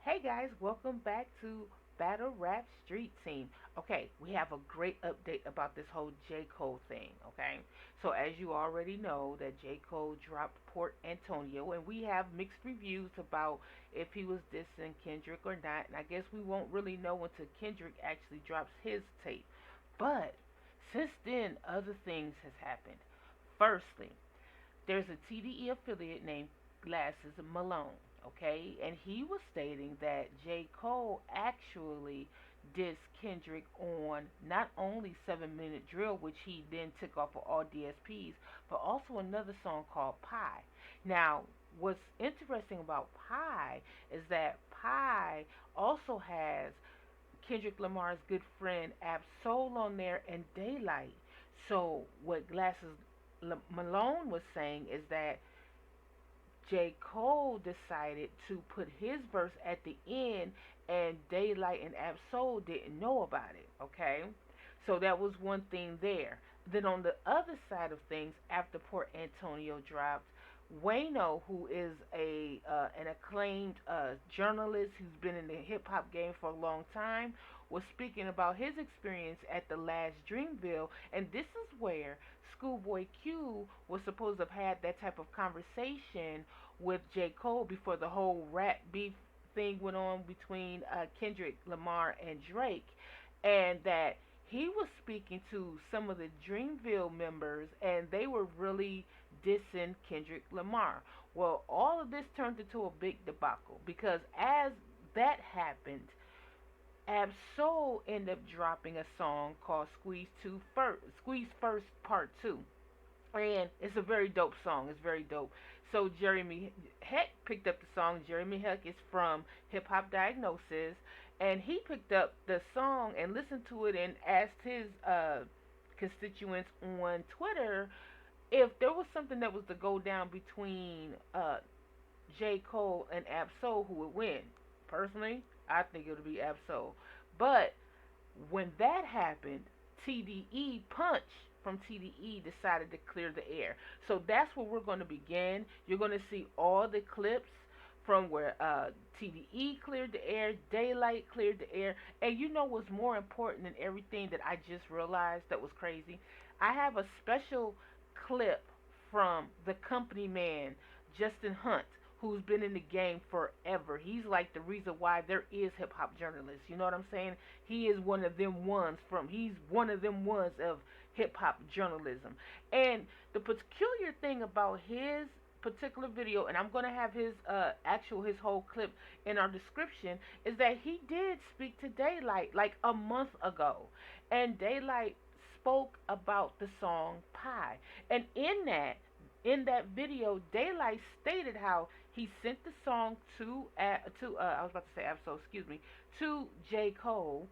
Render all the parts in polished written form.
Hey guys, welcome back to Battle Rap Street Team. Okay, we have a great update about this whole J. Cole thing, okay? So as you already know that J. Cole dropped Port Antonio and we have mixed reviews about if he was dissing Kendrick or not, and I guess we won't really know until Kendrick actually drops his tape. But since then other things has happened. Firstly, there's a TDE affiliate named Glasses Malone, okay? And he was stating that J. Cole actually dissed Kendrick on not only 7 Minute Drill, which he then took off of all DSPs, but also another song called Pie. Now, what's interesting about Pie is that Pie also has Kendrick Lamar's good friend Ab Soul on there and Daylight. So what Glasses Malone was saying is that J. Cole decided to put his verse at the end and Daylight and Absol didn't know about it, okay? So that was one thing there. Then on the other side of things, after Port Antonio dropped, Wayno, who is a an acclaimed journalist who's been in the hip hop game for a long time, was speaking about his experience at the last Dreamville, and this is where Schoolboy Q was supposed to have had that type of conversation with J. Cole before the whole rap beef thing went on between Kendrick Lamar and Drake, and that he was speaking to some of the Dreamville members, and they were really dissing Kendrick Lamar. Well, all of this turned into a big debacle because as that happened, Absol ended up dropping a song called Squeeze First Part 2. And it's a very dope song. It's very dope. So Jeremy Heck picked up the song. Jeremy Heck is from Hip Hop Diagnosis, and he picked up the song and listened to it and asked his constituents on Twitter if there was something that was to go down between J. Cole and Absol, who would win. Personally, I think it would be Absol. But when that happened, TDE Punch from TDE decided to clear the air. So that's where we're going to begin. You're going to see all the clips from where TDE cleared the air, Daylight cleared the air, and you know what's more important than everything that I just realized that was crazy? I have a special clip from the company man, Justin Hunt, who's been in the game forever. He's like the reason why there is hip hop journalists. You know what I'm saying? He is one of them ones from he's one of them ones of hip hop journalism. And the peculiar thing about his particular video, and I'm gonna have his whole clip in our description, is that he did speak to Daylight like a month ago. And Daylight spoke about the song Pie. And in that video, Daylight stated how he sent the song to I was about to say Absol, excuse me, to J. Cole.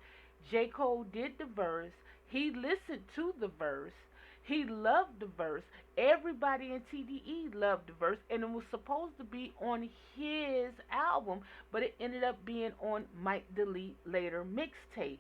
J. Cole did the verse. He listened to the verse. He loved the verse. Everybody in TDE loved the verse, and it was supposed to be on his album, but it ended up being on Might Delete Later mixtape.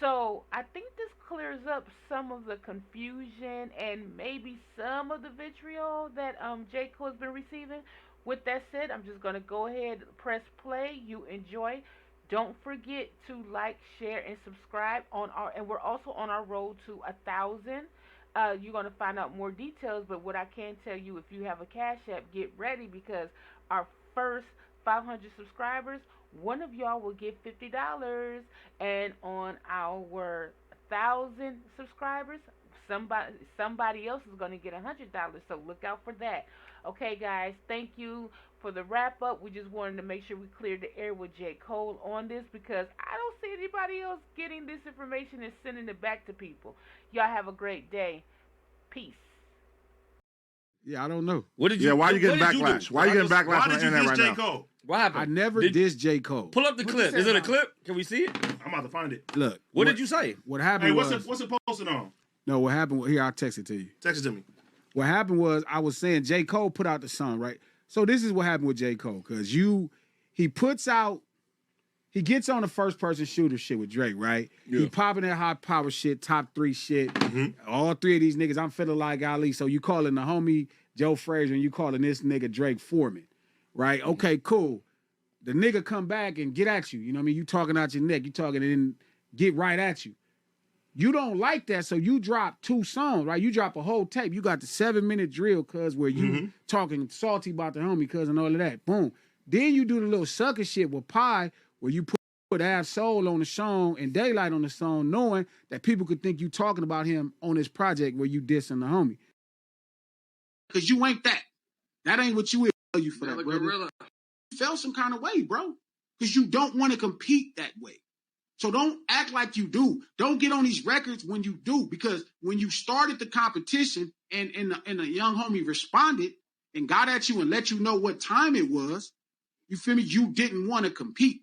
So I think this clears up some of the confusion and maybe some of the vitriol that J. Cole has been receiving. With that said, I'm just gonna go ahead, press play. You enjoy. Don't forget to like, share, and subscribe on our. And we're also on our road to 1,000. You're gonna find out more details. But what I can tell you, if you have a Cash App, get ready because our first 500 subscribers, one of y'all will get $50, and on our 1,000 subscribers, somebody else is going to get $100. So look out for that. Okay, guys, thank you for the wrap up. We just wanted to make sure we cleared the air with J. Cole on this because I don't see anybody else getting this information and sending it back to people. Y'all have a great day. Peace. Yeah, I don't know. What did you? Yeah, why what, you getting what did backlash? do? Why you getting backlash Why on the did you internet diss right J. now? Cole? What happened? I never Did- dissed J. Cole. Pull up the What you clip. say Is it a about clip? Can we see it? I'm about to find it. Look. What did you say? What Hey, happened what's was it posted on? no. What happened? Here, I'll text it to you. Text it to me. What happened was I was saying J. Cole put out the song, right? So this is what happened with J. Cole, because he gets on the first person shooter shit with Drake, right? Yeah. He popping that hot power shit, top 3 shit. All 3 of these niggas, I'm feeling like Ali. So you calling the homie Joe Frazier and you calling this nigga Drake Foreman, right? Okay, cool. the nigga come back and get at you. You know what I mean? You talking out your neck, you talking and then get right at you. You don't like that, so you drop 2 songs, right? You drop a whole tape. You got the 7-minute drill, cuz where you talking salty about the homie, cuz and all of that. Boom. Then you do the little sucker shit with Pie, where you put Ab Soul on the song and Daylight on the song, knowing that people could think you talking about him on this project where you dissing the homie. Cause you ain't that. That ain't what you is. You for that, brother. Gorilla. You felt some kind of way, bro. Cause you don't want to compete that way. So don't act like you do. Don't get on these records when you do, because when you started the competition and the young homie responded and got at you and let you know what time it was, you feel me? You didn't want to compete.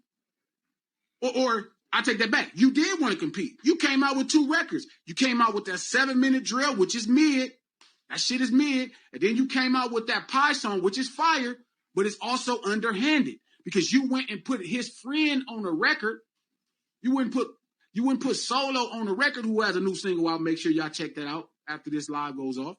Or I take that back. You did want to compete. You came out with 2 records. You came out with that 7-minute drill, which is mid. That shit is mid. And then you came out with that Pie song, which is fire, but it's also underhanded because you went and put his friend on the record. You wouldn't put Solo on the record, who has a new single out. Make sure y'all check that out after this live goes off.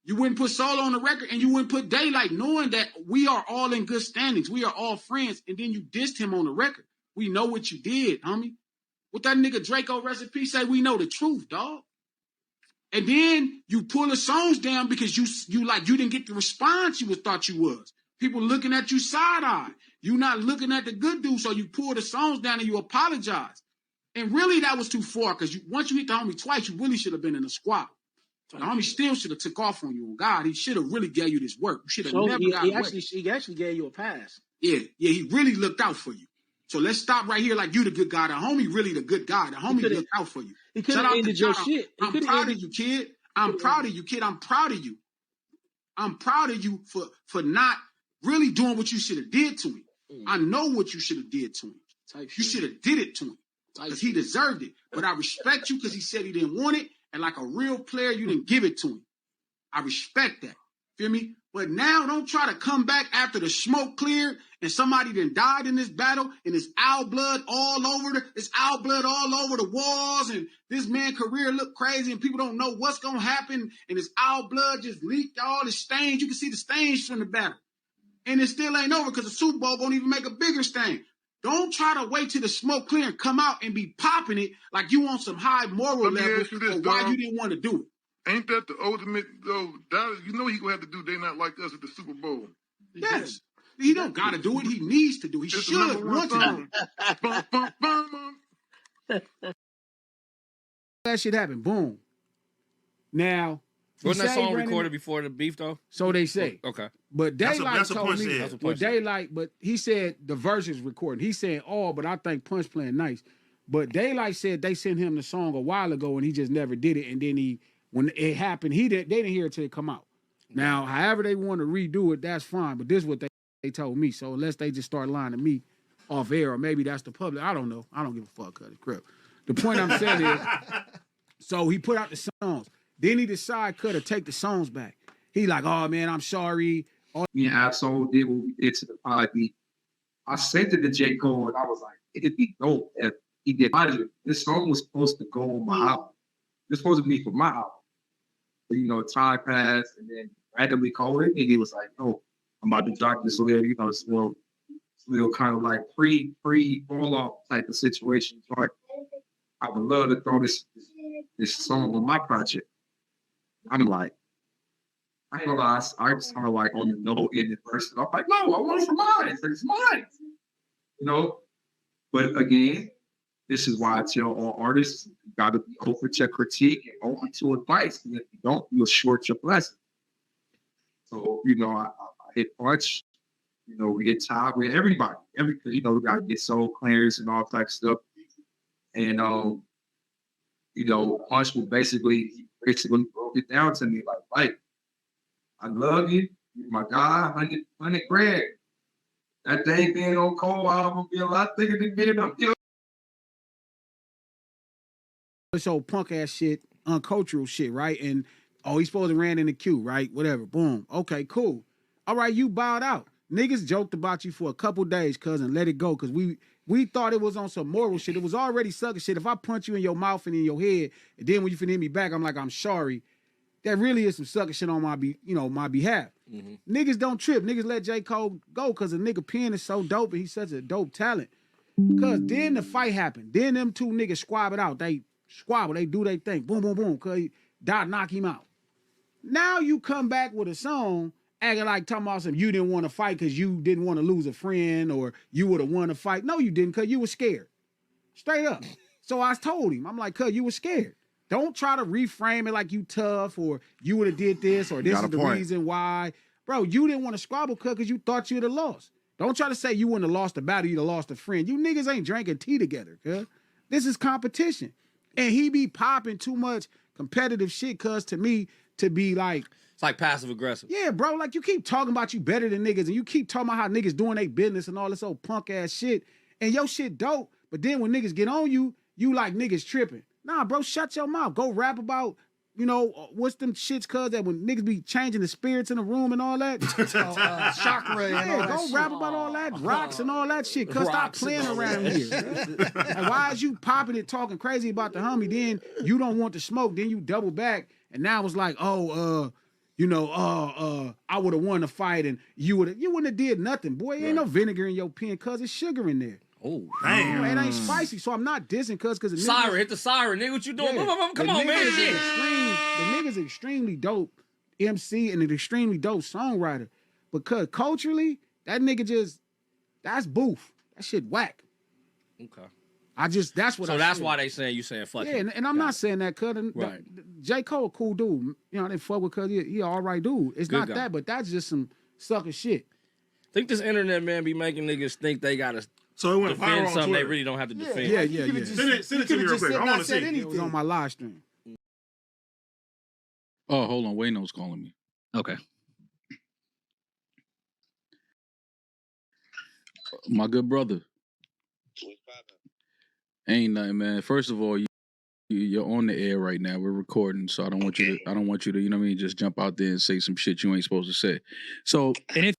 You wouldn't put Solo on the record, and you wouldn't put Daylight, knowing that we are all in good standings. We are all friends, and then you dissed him on the record. We know what you did, homie. What that nigga Draco Recipe say, we know the truth, dog. And then you pull the songs down because you didn't get the response you thought you was. People looking at you side-eye. You not looking at the good dude, so you pull the songs down and you apologize. And really, that was too far, because once you hit the homie twice, you really should have been in the squad. So the homie still should have took off on you. God, he should have really gave you this work. You should have never got away. He actually gave you a pass. Yeah, he really looked out for you. So let's stop right here like you the good guy. The homie really the good guy. The homie looked out for you. He could have ended your shit. I'm proud of you, kid. I'm proud of you, kid. I'm proud of you. I'm proud of you for not really doing what you should have did to him. I know what you should have did to him. You should have did it to him because he deserved it. But I respect you because he said he didn't want it. And like a real player, you didn't give it to him. I respect that. Feel me? But now don't try to come back after the smoke cleared and somebody done died in this battle and it's owl blood all over the walls and this man's career look crazy and people don't know what's gonna happen and his owl blood just leaked all the stains. You can see the stains from the battle. And it still ain't over because the Super Bowl won't even make a bigger stain. Don't try to wait till the smoke clear and come out and be popping it like you on some high moral level or why you didn't want to do it. Ain't that the ultimate, though? You know he gonna have to do They Not Like Us at the Super Bowl. Yes. He don't got to do it. He needs to do it. He should want to do it. That shit happened. Boom. Now, wasn't that song recorded before the beef, though? So they say. Okay. But Daylight told me, well, Daylight, but he said the verse is recorded. He's saying all, but I think Punch playing nice. But Daylight said they sent him the song a while ago and he just never did it. And then when it happened, they didn't hear it till it come out. Now, however they want to redo it, that's fine. But this is what they told me. So unless they just start lying to me off air, or maybe that's the public, I don't know. I don't give a fuck. The point I'm saying is, so he put out the songs. Then he decided to take the songs back. He like, oh man, I'm sorry. Me and Absol did what we did to the pod beat. I sent it to J. Cole and I was like, it'd be dope if he did. This song was supposed to go on my album. It's supposed to be for my album. But time passed and then randomly called it and he was like, oh, I'm about to drop this little, this little kind of like pre roll off type of situation. So I would love to throw this song on my project. I'm like, I ain't gonna lie, I was kind of like on the no in the person. I'm like, no, I want it for mine. It's mine. But again, this is why I tell all artists, you gotta be open to critique and open to advice. And if you don't, you'll short your blessing. So, I hit Punch, we get tired with everybody. We gotta get soul clearance and all that stuff. And Punch will basically broke it down to me like, I love you, you're my guy, 100 grand. That day being on Cole album will be a lot bigger than being on, This old punk ass shit, uncultural shit, right? And he's supposed to ran in the queue, right? Whatever. Boom. Okay, cool. All right, you bowed out. Niggas joked about you for a couple days, cousin. Let it go, because we thought it was on some moral shit. It was already sucker shit. If I punch you in your mouth and in your head, and then when you finna hit me back, I'm like, I'm sorry. that really is some sucker shit on my behalf. Mm-hmm. Niggas don't trip. Niggas let J. Cole go because the nigga pen is so dope and he's such a dope talent. Because then the fight happened. Then them two niggas squab it out. They squabble. They do their thing. Boom, boom, boom. Because Dot knock him out. Now you come back with a song acting like talking about some you didn't want to fight because you didn't want to lose a friend or you would have won a fight. No, you didn't because you were scared. Straight up. So I told him, I'm like, cuz you were scared. Don't try to reframe it like you tough or you would have did this or this is the reason why. Bro, you didn't want to squabble because you thought you'd have lost. Don't try to say you wouldn't have lost the battle, you'd have lost a friend. You niggas ain't drinking tea together, cuz. This is competition. And he be popping too much competitive shit, cuz, to me, to be like... It's like passive aggressive. Yeah, bro. Like, you keep talking about you better than niggas and you keep talking about how niggas doing their business and all this old punk ass shit. And your shit dope. But then when niggas get on you, you like niggas tripping. Nah, bro, shut your mouth. Go rap about, you know, what's them shits, cuz, that when niggas be changing the spirits in the room and all that. Chakra and all that go shit. rap about all that, rocks and all that shit, cuz. Stop playing around here. Like, why is you popping it, talking crazy about the homie, then you don't want to smoke, then you double back, and now it's like, I would have won the fight and you wouldn't have did nothing. Boy, ain't no vinegar in your pen, cuz it's sugar in there. Oh, damn. It ain't spicy, so I'm not dissing cuz siren, hit the siren, nigga. What you doing? Come on, man. The nigga's extremely dope MC and an extremely dope songwriter. Because culturally, that nigga that's boof. That shit whack. Okay. That's what I that's said. why they saying you saying fuck Yeah, and I'm not saying that cuz right. J. Cole a cool dude. You know, they fuck with cuz he all right dude. It's good not guy. that, but that's just some sucker shit. I think this internet man be making niggas think they gotta So it went viral defend on something they Twitter. really don't have to defend. Yeah. Send it to me real quick. I want to see it. It was on my live stream. Oh, hold on. Wayno's calling me. Okay. My good brother. Ain't nothing, man. First of all, you're on the air right now. We're recording, so I don't want you to, you know what I mean, just jump out there and say some shit you ain't supposed to say. So, and if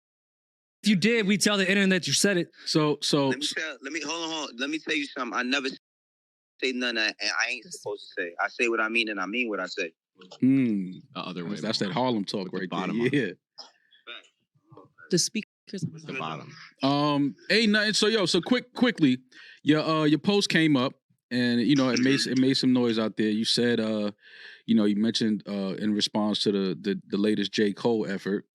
you did, we tell the internet you said it. So let me hold on. Let me tell you something. I never say nothing I ain't supposed to say. I say what I mean, and I mean what I say. The other way. That's that Harlem talk right there. Yeah. The speakers. The bottom. Ain't nothing. So quickly, your post came up, and you know it made some noise out there. You said, you mentioned in response to the latest J. Cole effort.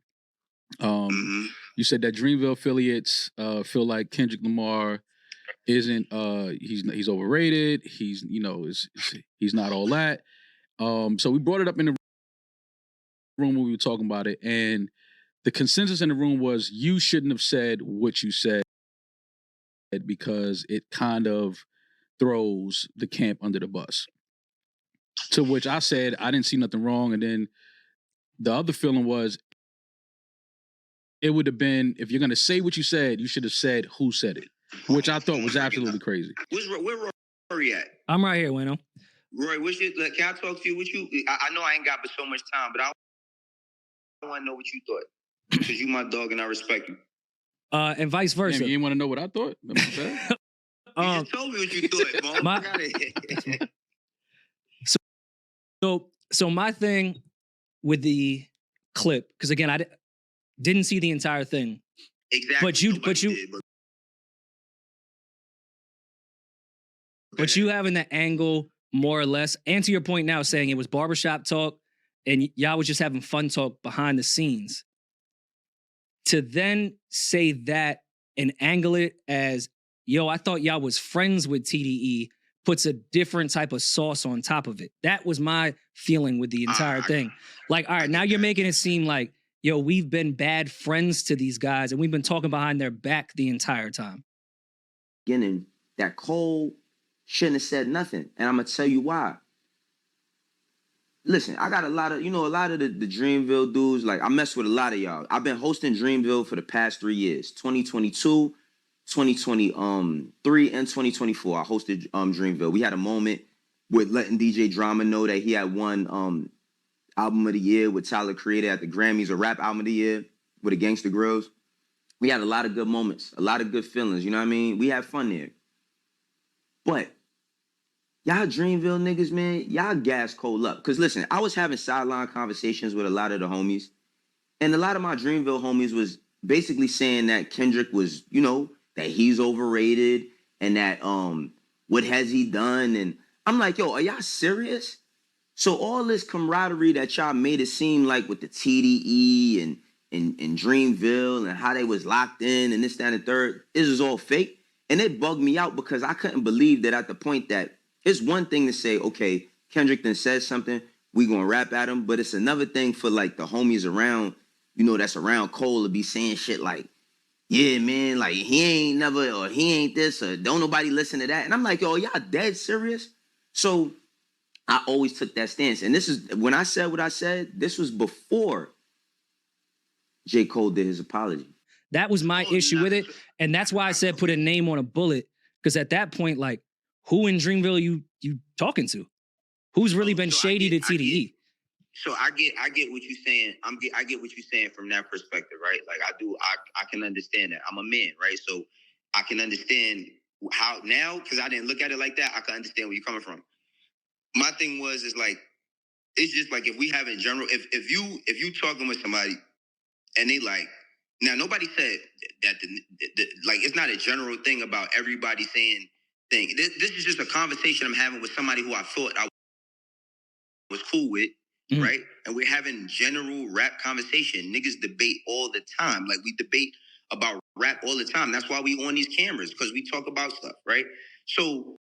You said that Dreamville affiliates feel like Kendrick Lamar isn't he's overrated. He's he's not all that. So we brought it up in the room when we were talking about it, and the consensus in the room was you shouldn't have said what you said because it kind of throws the camp under the bus. To which I said I didn't see nothing wrong, and then the other feeling was it would have been, if you're gonna say what you said, you should have said who said it, which I thought was absolutely crazy. Where Rory at? I'm right here, Wayno. Rory, can I talk to you? I know I ain't got but so much time, but I want to know what you thought. Because you my dog and I respect you. And vice versa. Damn, you didn't want to know what I thought? You just told me what you thought, Mo. So my thing with the clip, because again, I didn't see the entire thing. Exactly. But you having the angle more or less, and to your point now, saying it was barbershop talk and y'all was just having fun talk behind the scenes. To then say that and angle it as, yo, I thought y'all was friends with TDE, puts a different type of sauce on top of it. That was my feeling with the entire thing. Like, all right, now you're making it seem like, yo, we've been bad friends to these guys and we've been talking behind their back the entire time. Beginning, that Cole shouldn't have said nothing. And I'm going to tell you why. Listen, I got a lot of the Dreamville dudes. Like, I mess with a lot of y'all. I've been hosting Dreamville for the past 3 years. 2022, 2023, and 2024. I hosted Dreamville. We had a moment with letting DJ Drama know that he had won Album of the Year with Tyler Creator at the Grammys, or Rap Album of the Year with the Gangsta Grills. We had a lot of good moments, a lot of good feelings. You know what I mean? We had fun there. But y'all Dreamville niggas, man, y'all gas Cole up. Cause listen, I was having sideline conversations with a lot of the homies, and a lot of my Dreamville homies was basically saying that Kendrick was, you know, that he's overrated and that what has he done? And I'm like, yo, are y'all serious? So all this camaraderie that y'all made it seem like with the TDE and Dreamville and how they was locked in and this, that, and the third, this is all fake. And it bugged me out because I couldn't believe that at the point that it's one thing to say, okay, Kendrick then says something, we gonna rap at him, but it's another thing for like the homies around, you know, that's around Cole to be saying shit like, yeah, man, like he ain't never, or he ain't this, or don't nobody listen to that. And I'm like, yo, y'all dead serious? So I always took that stance. And this is, when I said what I said, this was before J. Cole did his apology. That was my issue with it. And that's why I said put a name on a bullet. Because at that point, like, who in Dreamville you talking to? Who's really been shady to TDE? So I get what you're saying. I get what you're saying from that perspective, right? Like I can understand that. I'm a man, right? So I can understand how now, because I didn't look at it like that, I can understand where you're coming from. My thing is like, it's just like if we have in general, if you talking with somebody and they like, now nobody said that the like it's not a general thing about everybody saying thing. This is just a conversation I'm having with somebody who I thought I was cool with, right? And we're having general rap conversation. Niggas debate all the time. Like we debate about rap all the time. That's why we on these cameras, because we talk about stuff, right? So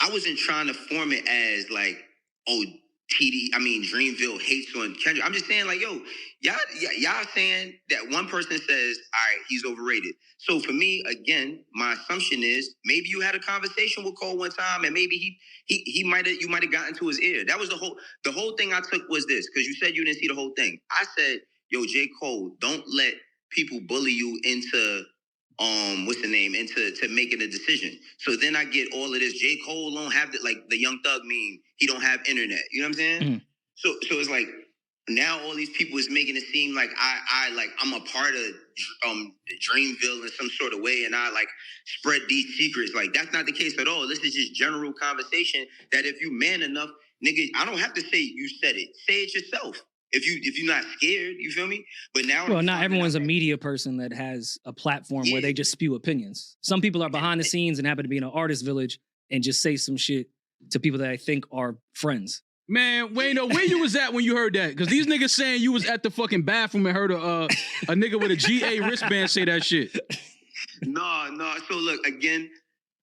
I wasn't trying to form it as like, oh, Dreamville hates on Kendrick. I'm just saying, like, yo, y'all saying that one person says, all right, he's overrated. So for me, again, my assumption is maybe you had a conversation with Cole one time, and maybe you might have gotten to his ear. That was the whole thing I took was this, because you said you didn't see the whole thing. I said, yo, J. Cole, don't let people bully you into into making a decision. So then I get all of this. J. Cole don't have like the Young Thug meme. He don't have internet. You know what I'm saying? So it's like now all these people is making it seem like I'm a part of Dreamville in some sort of way, and I like spread these secrets. Like that's not the case at all. This is just general conversation that if you man enough, nigga, I don't have to say you said it. Say it yourself. If you're not scared, you feel me? But now, well, not everyone's a media person that has a platform where they just spew opinions. Some people are behind the scenes and happen to be in an artist village and just say some shit to people that I think are friends. Man, Wayno, where you was at when you heard that? Because these niggas saying you was at the fucking bathroom and heard a nigga with a GA wristband say that shit. No. So look, again,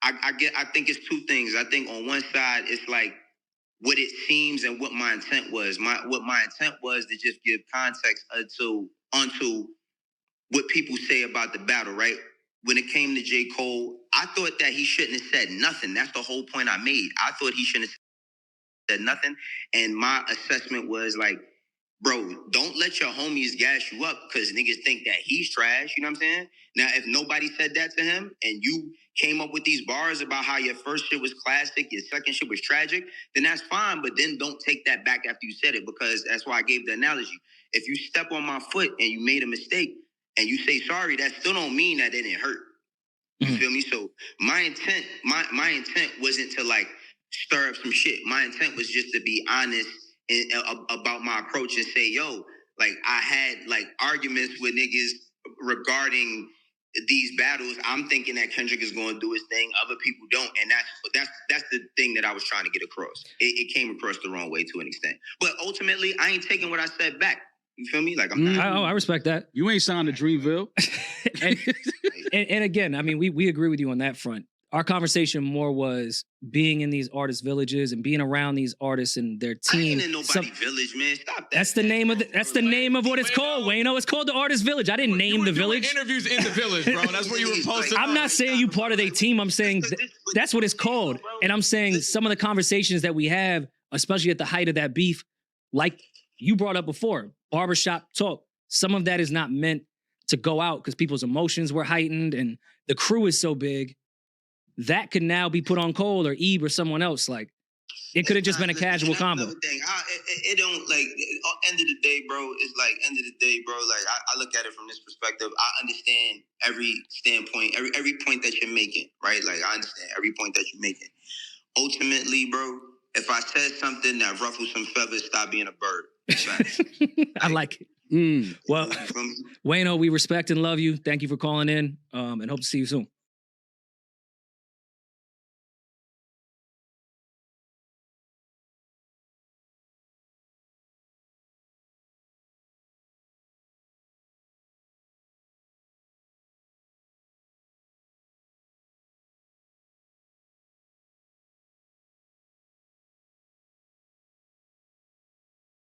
I think it's two things. I think on one side, it's like what it seems and what my intent was. What my intent was to just give context onto what people say about the battle, right? When it came to J. Cole, I thought that he shouldn't have said nothing. That's the whole point I made. I thought he shouldn't have said nothing. And my assessment was like, bro, don't let your homies gas you up because niggas think that he's trash. You know what I'm saying? Now, if nobody said that to him and you came up with these bars about how your first shit was classic, your second shit was tragic, then that's fine. But then don't take that back after you said it, because that's why I gave the analogy. If you step on my foot and you made a mistake and you say sorry, that still don't mean that it didn't hurt. You feel me? So my intent wasn't to like stir up some shit. My intent was just to be honest about my approach and say, yo, like I had like arguments with niggas regarding these battles. I'm thinking that Kendrick is going to do his thing. Other people don't. And that's the thing that I was trying to get across. It came across the wrong way to an extent. But ultimately, I ain't taking what I said back. You feel me? Like I'm not. I respect that. You ain't signed to Dreamville. and again, I mean, we agree with you on that front. Our conversation more was being in these artist villages and being around these artists and their team. I ain't in nobody village, man. Stop that. That's the name of the name of what it's called, Wayno. It's called the artist village. I didn't name the village. Interviews in the village, bro. That's where you were posted. I'm not saying you part of a team. I'm saying that's what it's called. And I'm saying some of the conversations that we have, especially at the height of that beef, like you brought up before, barbershop talk. Some of that is not meant to go out because people's emotions were heightened and the crew is so big. That could now be put on Cole or Eve or someone else. Like, it could have just been a casual combo. It don't, like, end of the day, bro, it's like, like, I look at it from this perspective. I understand every standpoint, every point that you're making, right? Like, I understand every point that you're making. ultimately, bro, if I said something that ruffles some feathers, stop being a bird. Facts. I like it. Mm. Well, You feel me? Wayno, we respect and love you. Thank you for calling in, and hope to see you soon.